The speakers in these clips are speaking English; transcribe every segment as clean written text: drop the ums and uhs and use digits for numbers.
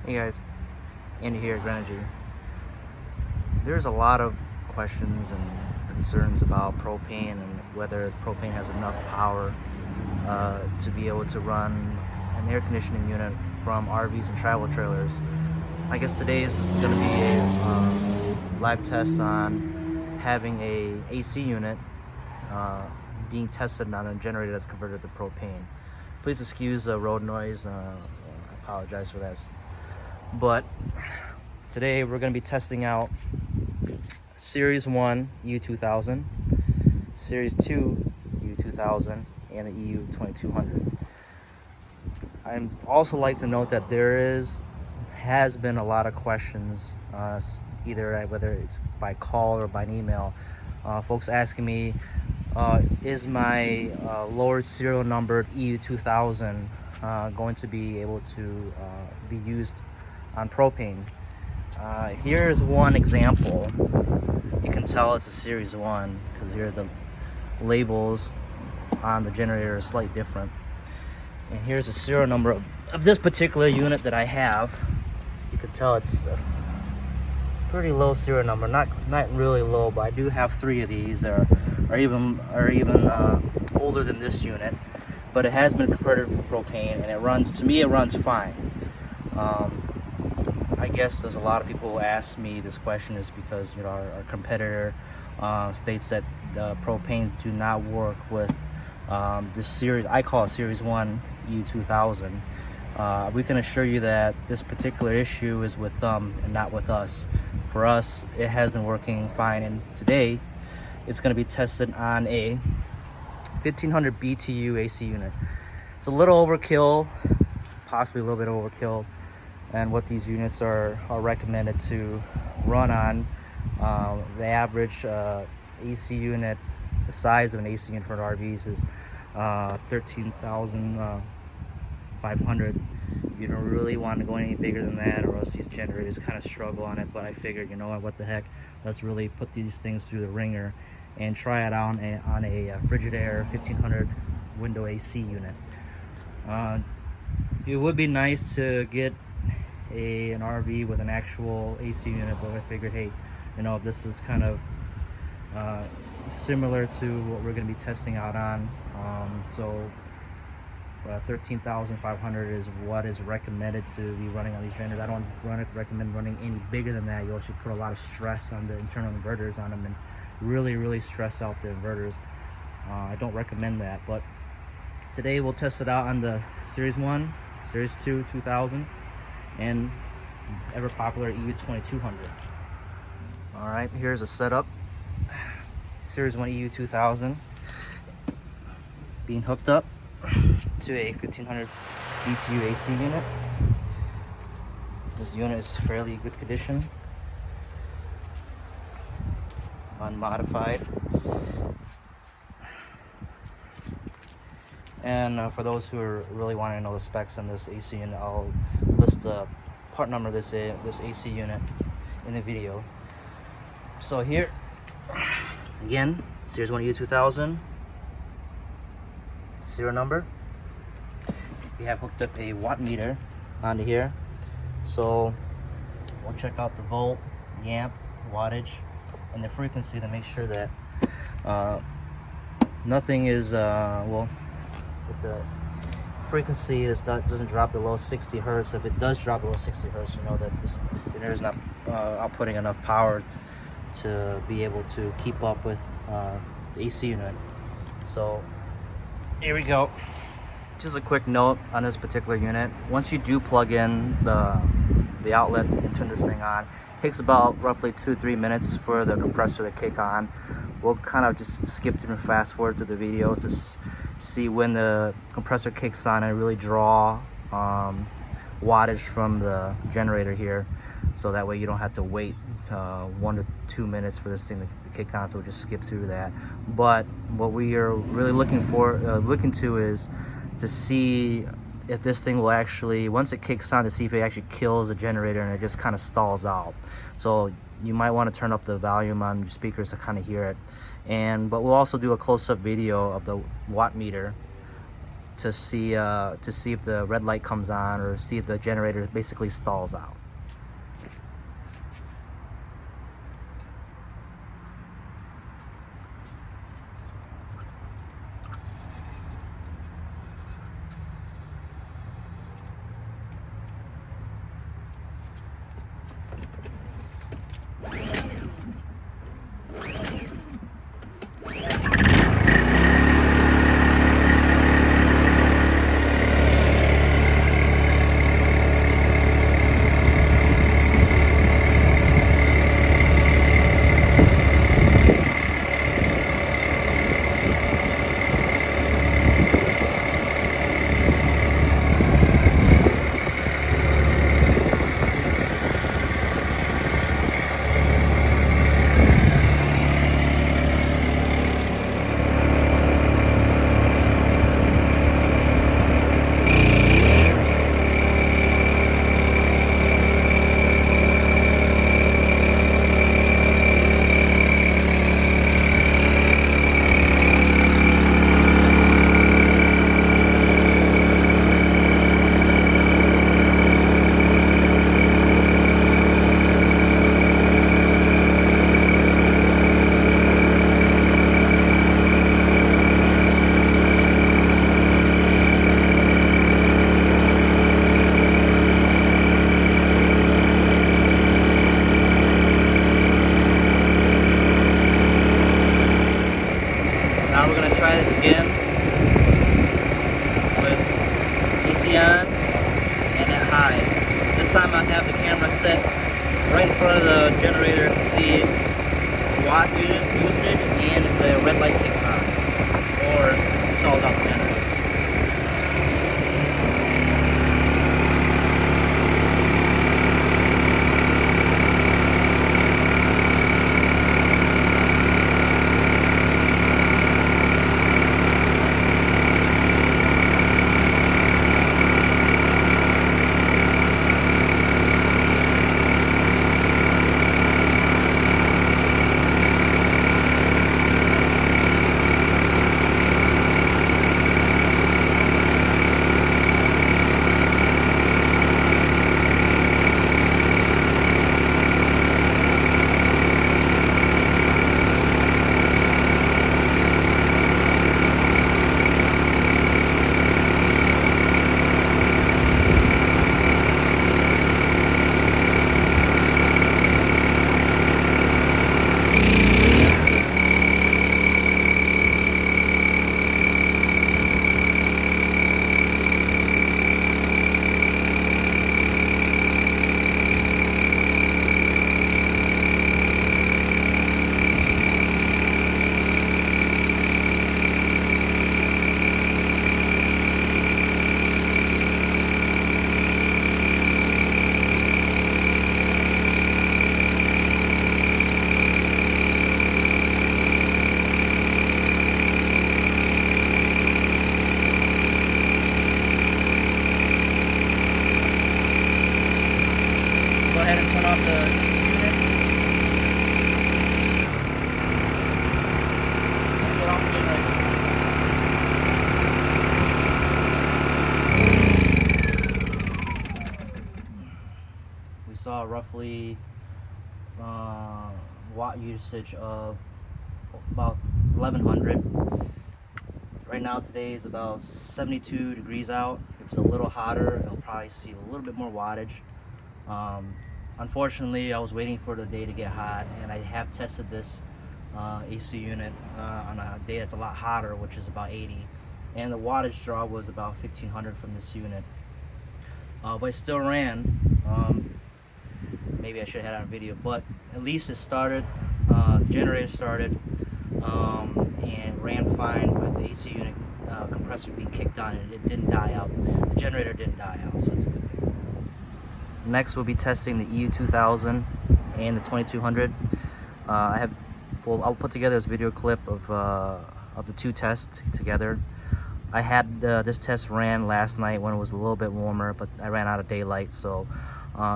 Hey guys, Andy here at Grenergy. There's a lot of questions and concerns about propane and whether propane has enough power to be able to run an air conditioning unit from RVs and travel trailers. I guess today's is going to be a live test on having a AC unit being tested on a generator that's converted to propane. Please excuse road noise. I apologize for that. But today we're going to be testing out Series 1 EU2000, Series 2 EU2000, and the EU2200. I'd also like to note that there has been a lot of questions, either whether it's by call or by email, folks asking me, is my lowered serial numbered EU2000 going to be able to be used on propane? Here's one example. You can tell it's a Series 1 because here the labels on the generator are slightly different. And here's the serial number of this particular unit that I have. You can tell it's a pretty low serial number, not really low, but I do have 3 of these, are even older than this unit. But it has been converted to propane, and it runs. To me, it runs fine. I guess there's a lot of people who ask me this question is because our competitor states that the propanes do not work with this series. I call it Series 1 EU2000. We can assure you that this particular issue is with them and not with us. For us, it has been working fine, and today it's going to be tested on a 1500 BTU AC unit. It's a little overkill, possibly a little bit overkill, and what these units are recommended to run on. The average AC unit, the size of an AC unit for RVs is 13,500. You don't really want to go any bigger than that, or else these generators kind of struggle on it. But I figured, what the heck, let's really put these things through the ringer and try it out on a Frigidaire 1500 window AC unit. It would be nice to get an RV with an actual AC unit, but I figured, hey, this is kind of similar to what we're going to be testing out on. So 13,500 is what is recommended to be running on these generators. I don't recommend running any bigger than that. You'll actually put a lot of stress on the internal inverters on them and really stress out the inverters. I don't recommend that, but today we'll test it out on the Series 1, Series 2 2000, and ever popular EU2200. All right, here's a setup. Series 1 EU2000 being hooked up to a 1500 BTU AC unit. This unit is fairly good condition, unmodified. And for those who are really wanting to know the specs on this AC unit, I'll list the part number of this AC unit in the video. So here, again, Series 1 EU2000, serial number. We have hooked up a watt meter onto here. So we'll check out the volt, the amp, wattage, and the frequency to make sure that nothing is, that the frequency doesn't drop below 60 hertz. If it does drop below 60 hertz, you know that this generator is not outputting enough power to be able to keep up with the AC unit. So here we go. Just a quick note on this particular unit. Once you do plug in the outlet and turn this thing on, it takes about roughly 2-3 minutes for the compressor to kick on. We'll kind of just skip through and fast forward to the video to see when the compressor kicks on and really draw wattage from the generator here, so that way you don't have to wait 1 to 2 minutes for this thing to kick on. So we'll just skip through that. But what we are really looking to is to see if this thing will actually, once it kicks on, to see if it actually kills the generator and it just kind of stalls out. So you might want to turn up the volume on your speakers to kind of hear it. But we'll also do a close-up video of the watt meter to see if the red light comes on, or see if the generator basically stalls out. Now we're going to try this again with AC on and at high. This time I have the camera set right in front of the generator to see watt unit usage and if the red light kicks on or stalls out the generator. Go ahead and turn off the AC unit. Turn off the generator. We saw roughly watt usage of about 1100. Right now today is about 72 degrees out. If it's a little hotter, it'll probably see a little bit more wattage. Unfortunately, I was waiting for the day to get hot, and I have tested this AC unit on a day that's a lot hotter, which is about 80, and the wattage draw was about 1500 from this unit. But it still ran. Maybe I should have had it on video, but at least it started. The generator started and ran fine with the AC unit compressor being kicked on, and it didn't die out. The generator didn't die out, so it's a good thing. Next, we'll be testing the EU2000 and the 2200. I'll put together this video clip of the two tests together. I had this test ran last night when it was a little bit warmer, but I ran out of daylight, so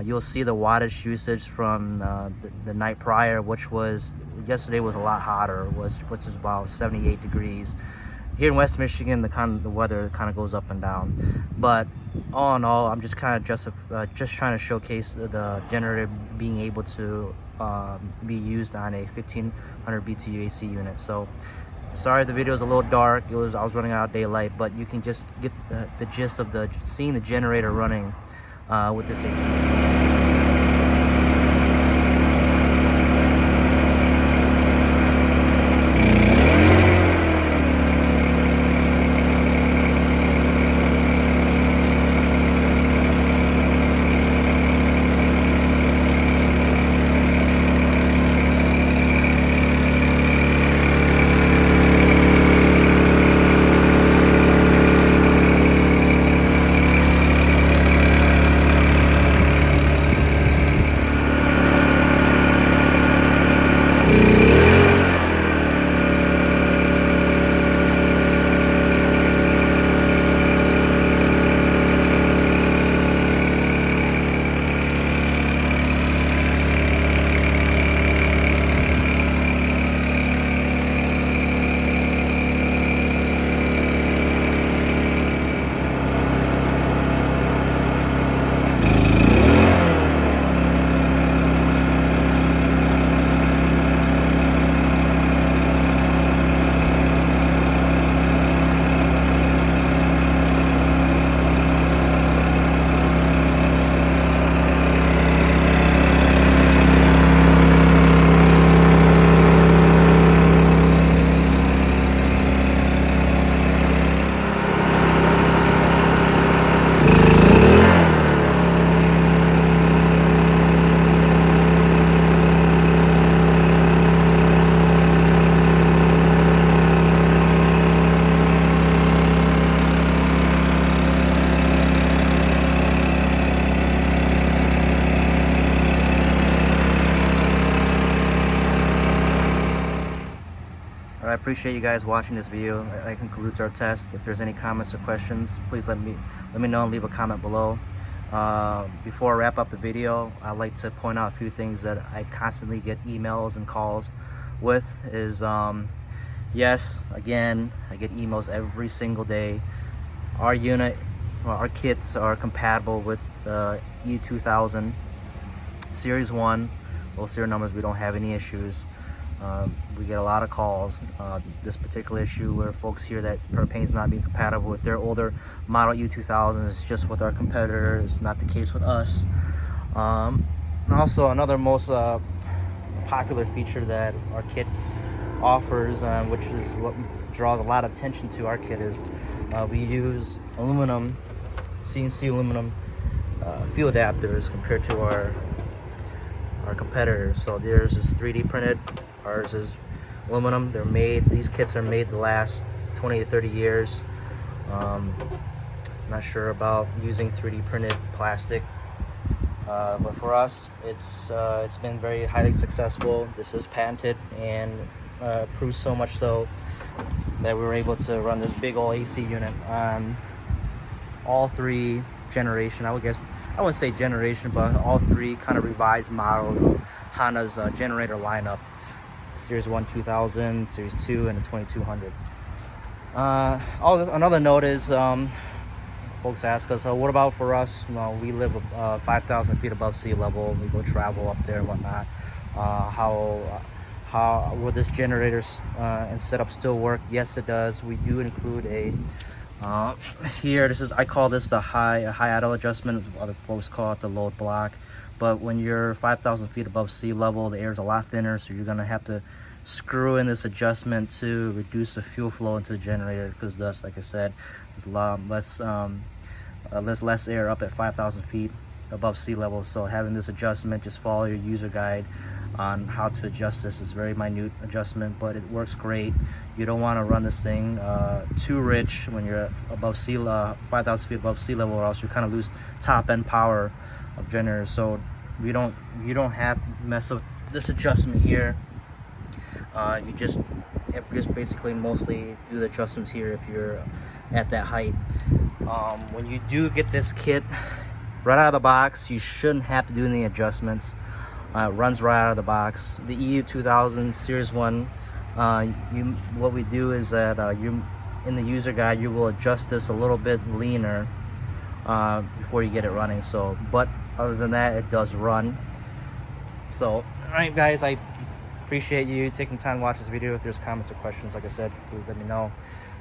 you'll see the wattage usage from the night prior, which was yesterday was a lot hotter, which is about 78 degrees, Here in West Michigan, the weather kind of goes up and down, but all in all, I'm just kind of just trying to showcase the generator being able to be used on a 1500 BTU AC unit. So sorry the video is a little dark. I was running out of daylight, but you can just get the gist of seeing the generator running with this AC. I appreciate you guys watching this video. That concludes our test. If there's any comments or questions, please let me know and leave a comment below. Before I wrap up the video, I'd like to point out a few things that I constantly get emails and calls with. Yes, again, I get emails every single day. Our unit, our kits are compatible with the EU2000 Series 1. Those serial numbers, we don't have any issues. We get a lot of calls. This particular issue where folks hear that Propane is not being compatible with their older model EU2000 is just with our competitor. It's not the case with us. And also another most popular feature that our kit offers, which is what draws a lot of attention to our kit, is we use aluminum, CNC aluminum fuel adapters compared to our competitors. So theirs is 3D printed, ours is aluminum. These kits are made to last 20 to 30 years. Not sure about using 3D printed plastic, but for us it's been very highly successful. This is patented and proves so much so that we were able to run this big old AC unit on all three generation, I wouldn't say generation, but all three kind of revised model of Honda's generator lineup: Series 1 2000, Series 2, and the 2200. Another note is, folks ask us, what about for us? Well, we live 5,000 feet above sea level. We go travel up there and whatnot. How will this generator and setup still work? Yes, it does. We do include a here, I call this the high idle adjustment. Other folks call it the load block. But when you're 5,000 feet above sea level, the air is a lot thinner, so you're gonna have to screw in this adjustment to reduce the fuel flow into the generator, because thus, like I said, there's a lot less air up at 5,000 feet above sea level. So having this adjustment, just follow your user guide on how to adjust this. It's a very minute adjustment, but it works great. You don't want to run this thing too rich when you're above 5,000 feet above sea level, or else you kind of lose top end power of generators. So you don't have to mess with this adjustment here. You just basically mostly do the adjustments here if you're at that height. When you do get this kit right out of the box, you shouldn't have to do any adjustments. It runs right out of the box. The EU2000 Series 1, what we do is that in the user guide you will adjust this a little bit leaner before you get it running. So, but other than that, it does run. So, all right, guys, I appreciate you taking time to watch this video. If there's comments or questions, like I said, please let me know.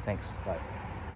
Thanks. Bye.